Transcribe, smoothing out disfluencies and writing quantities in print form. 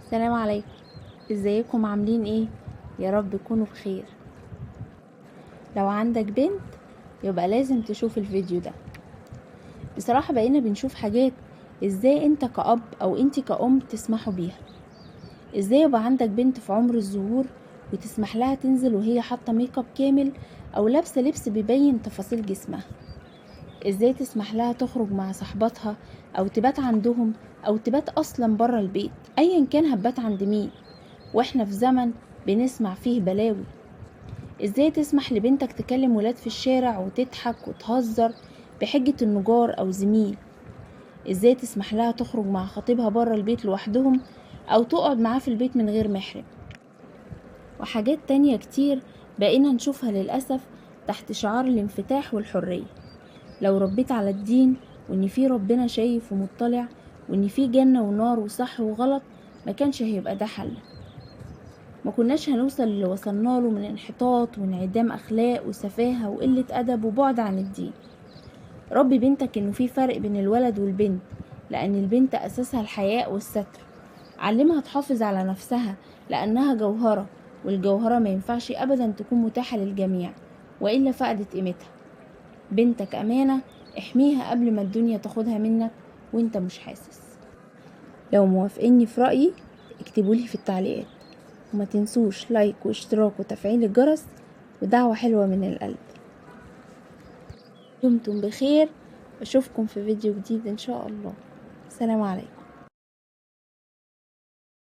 السلام عليكم. ازيكم عاملين ايه؟ يا رب تكونوا بخير. لو عندك بنت يبقى لازم تشوف الفيديو ده. بصراحة بقينا بنشوف حاجات ازاي انت كأب او انت كأم تسمحوا بيها. ازاي يبقى عندك بنت في عمر الظهور وتسمح لها تنزل وهي حاطة ميك اب كامل او لابسة لبس بيبين تفاصيل جسمها. ازاي تسمح لها تخرج مع صحباتها او تبات عندهم او تبات اصلا برا البيت، ايا كان هتبات عند مين، واحنا في زمن بنسمع فيه بلاوي. ازاي تسمح لبنتك تكلم ولاد في الشارع وتضحك وتهزر بحجة انه جار او زميل؟ ازاي تسمح لها تخرج مع خطيبها برا البيت لوحدهم او تقعد معاه في البيت من غير محرم؟ وحاجات تانية كتير بقينا نشوفها للأسف تحت شعار الانفتاح والحرية. لو ربيت على الدين وان في ربنا شايف ومطلع وان في جنة ونار وصح وغلط، ما كانش هيبقى ده حل. ما كناش هنوصل اللي وصلنا له من انحطاط وانعدام اخلاق وسفاهة وقلة ادب وبعد عن الدين. ربي بنتك انه في فرق بين الولد والبنت، لان البنت اساسها الحياء والستر. علمها تحافظ على نفسها لانها جوهرة، والجوهرة ما ينفعش ابدا تكون متاحة للجميع والا فقدت قيمتها. بنتك امانة، احميها قبل ما الدنيا تاخدها منك وانت مش حاسس. لو موافقيني في رأيي اكتبولي في التعليقات، وما تنسوش لايك واشتراك وتفعيل الجرس ودعوة حلوة من القلب. دمتم بخير، اشوفكم في فيديو جديد ان شاء الله. سلام عليكم.